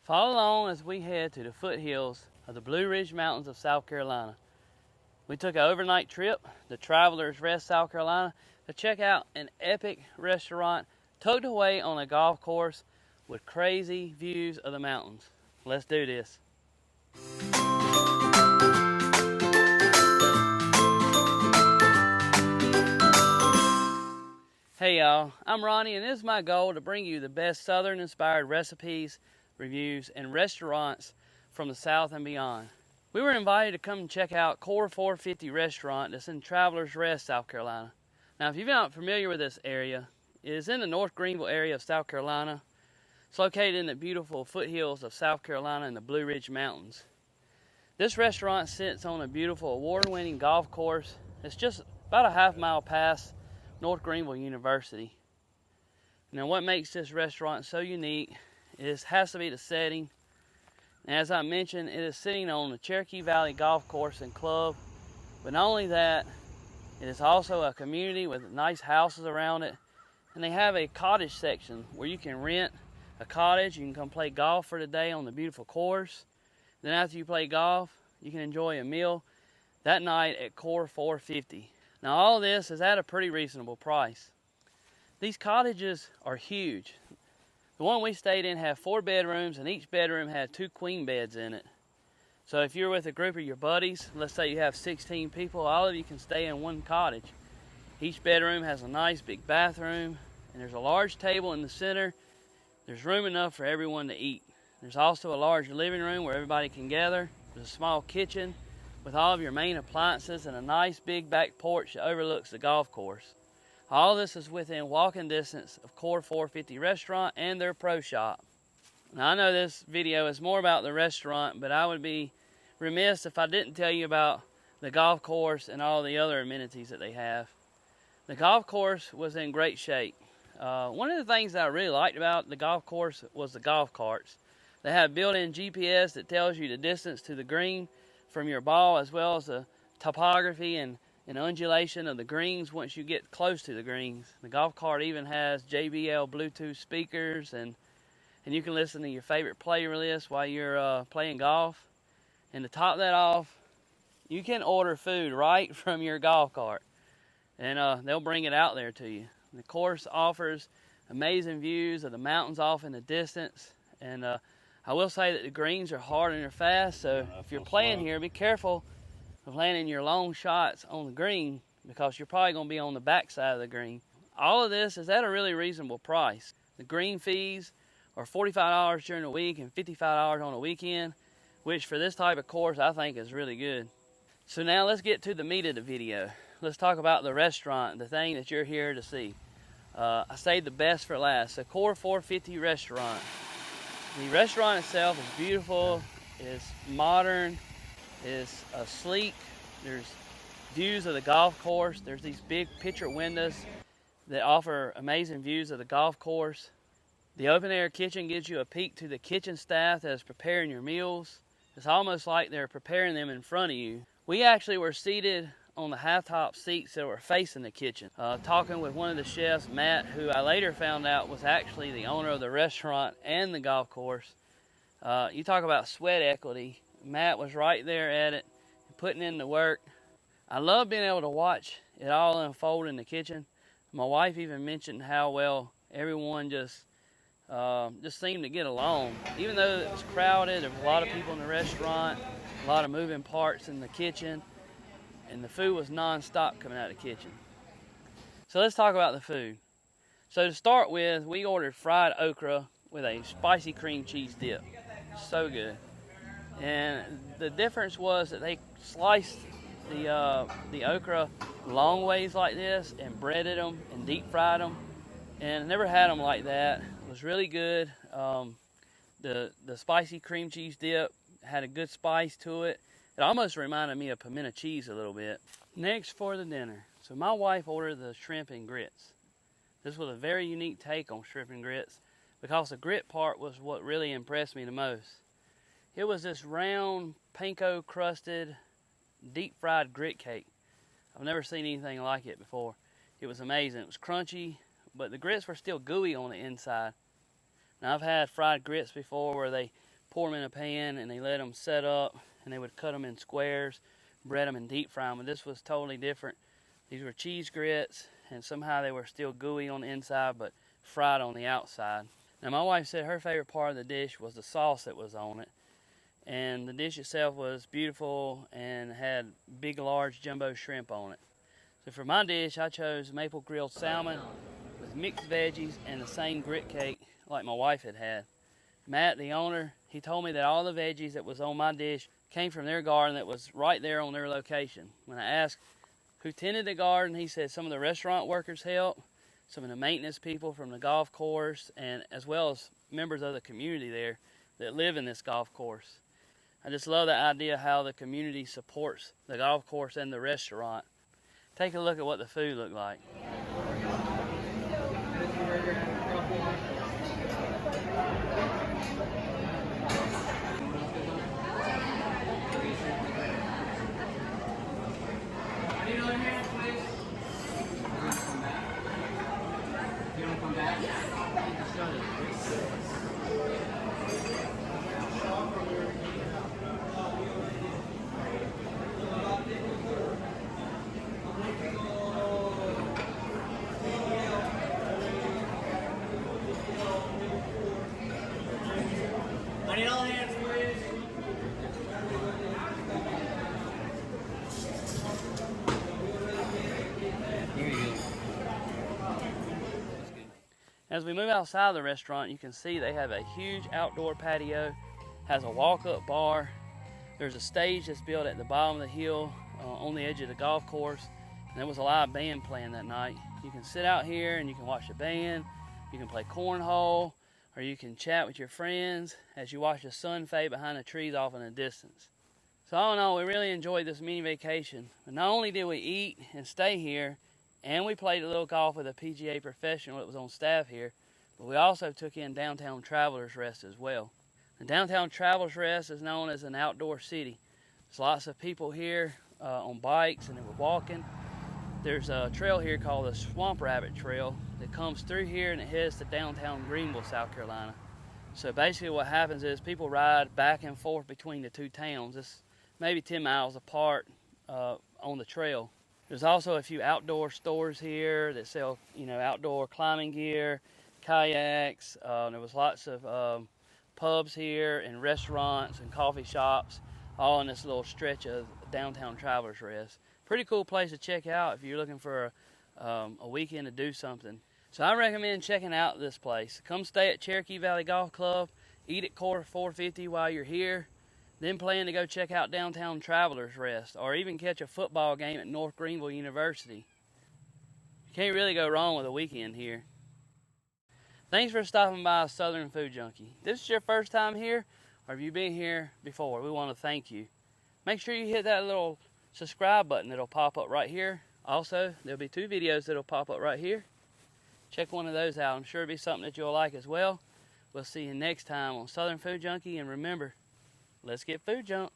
Follow along as we head to the foothills of the Blue Ridge Mountains of South Carolina. We took an overnight trip to Travelers Rest, South Carolina to check out an epic restaurant tucked away on a golf course with crazy views of the mountains. Let's do this. Hey y'all, I'm Ronnie and it is my goal to bring you the best Southern inspired recipes, reviews, and restaurants from the South and beyond. We were invited to come and check out Core450 Restaurant that's in Travelers Rest, South Carolina. Now if you're not familiar with this area, it is in the North Greenville area of South Carolina. It's located in the beautiful foothills of South Carolina in the Blue Ridge Mountains. This restaurant sits on a beautiful award-winning golf course. It's just about a half-mile past North Greenville University. Now what makes this restaurant so unique has to be the setting. And as I mentioned, it is sitting on the Cherokee Valley Golf Course and Club. But not only that, it is also a community with nice houses around it. And they have a cottage section where you can rent a cottage. You can come play golf for the day on the beautiful course. Then after you play golf, you can enjoy a meal that night at Core450. Now all of this is at a pretty reasonable price. These cottages are huge. The one we stayed in had 4 bedrooms and each bedroom had 2 queen beds in it. So if you're with a group of your buddies, let's say you have 16 people, all of you can stay in one cottage. Each bedroom has a nice big bathroom and there's a large table in the center. There's room enough for everyone to eat. There's also a large living room where everybody can gather. There's a small kitchen with all of your main appliances and a nice big back porch that overlooks the golf course. All this is within walking distance of Core450 Restaurant and their pro shop. Now I know this video is more about the restaurant, but I would be remiss if I didn't tell you about the golf course and all the other amenities that they have. The golf course was in great shape. One of the things that I really liked about the golf course was the golf carts. They have built-in GPS that tells you the distance to the green from your ball, as well as the topography and undulation of the greens once you get close to the greens. The golf cart even has JBL Bluetooth speakers and you can listen to your favorite playlist while you're playing golf. And to top that off, you can order food right from your golf cart and they'll bring it out there to you. The course offers amazing views of the mountains off in the distance, and I will say that the greens are hard and they're fast, so if you're playing here, be careful of landing your long shots on the green because you're probably going to be on the back side of the green. All of this is at a really reasonable price. The green fees are $45 during the week and $55 on the weekend, which for this type of course I think is really good. So now let's get to the meat of the video. Let's talk about the restaurant, the thing that you're here to see. I saved the best for last. The Core450 Restaurant. The restaurant itself is beautiful, it's modern, it's sleek. There's views of the golf course. There's these big picture windows that offer amazing views of the golf course. The open air kitchen gives you a peek to the kitchen staff that is preparing your meals. It's almost like they're preparing them in front of you. We actually were seated on the half-top seats that were facing the kitchen, talking with one of the chefs, Matt, who I later found out was actually the owner of the restaurant and the golf course. You talk about sweat equity. Matt was right there at it, putting in the work. I love being able to watch it all unfold in the kitchen. My wife even mentioned how well everyone just seemed to get along. Even though it was crowded, there was a lot of people in the restaurant, a lot of moving parts in the kitchen, and the food was non-stop coming out of the kitchen. So let's talk about the food. So to start with, we ordered fried okra with a spicy cream cheese dip. So good. And the difference was that they sliced the okra long ways like this and breaded them and deep fried them. And I never had them like that. It was really good. The spicy cream cheese dip had a good spice to it. It almost reminded me of pimento cheese a little bit. Next for the dinner. So my wife ordered the shrimp and grits. This was a very unique take on shrimp and grits because the grit part was what really impressed me the most. It was this round, panko crusted, deep fried grit cake. I've never seen anything like it before. It was amazing. It was crunchy, but the grits were still gooey on the inside. Now I've had fried grits before where they pour them in a pan, and they let them set up, and they would cut them in squares, bread them, and deep fry them. But this was totally different. These were cheese grits, and somehow they were still gooey on the inside, but fried on the outside. Now, my wife said her favorite part of the dish was the sauce that was on it. And the dish itself was beautiful and had big, large jumbo shrimp on it. So for my dish, I chose maple grilled salmon with mixed veggies and the same grit cake like my wife had had. Matt, the owner, he told me that all the veggies that was on my dish came from their garden that was right there on their location. When I asked who tended the garden, he said some of the restaurant workers helped, some of the maintenance people from the golf course, and as well as members of the community there that live in this golf course. I just love the idea how the community supports the golf course and the restaurant. Take a look at what the food looked like. I need all hands, please. Here you go. As we move outside of the restaurant, you can see they have a huge outdoor patio, has a walk-up bar. There's a stage that's built at the bottom of the hill on the edge of the golf course. And there was a live band playing that night. You can sit out here and you can watch the band. You can play cornhole, or you can chat with your friends as you watch the sun fade behind the trees off in the distance. So all in all, we really enjoyed this mini vacation. But not only did we eat and stay here, and we played a little golf with a PGA professional that was on staff here, but we also took in downtown Travelers Rest as well. The downtown Travelers Rest is known as an outdoor city. There's lots of people here on bikes, and they were walking. There's a trail here called the Swamp Rabbit Trail that comes through here and it heads to downtown Greenville, South Carolina. So basically what happens is people ride back and forth between the two towns. It's maybe 10 miles apart on the trail. There's also a few outdoor stores here that sell, outdoor climbing gear, kayaks. There was lots of pubs here and restaurants and coffee shops, all in this little stretch of downtown Travelers Rest. Pretty cool place to check out if you're looking for a weekend to do something. So I recommend checking out this place. Come stay at Cherokee Valley Golf Club, eat at Core450 while you're here, then plan to go check out downtown Travelers Rest, or even catch a football game at North Greenville University. You can't really go wrong with a weekend here. Thanks for stopping by Southern Food Junkie. If this is your first time here, or if you've been here before, we want to thank you. Make sure you hit that little subscribe button that'll pop up right here. Also, there'll be 2 videos that'll pop up right here. Check one of those out. I'm sure it'll be something that you'll like as well. We'll see you next time on Southern Food Junkie, and remember, let's get food junk.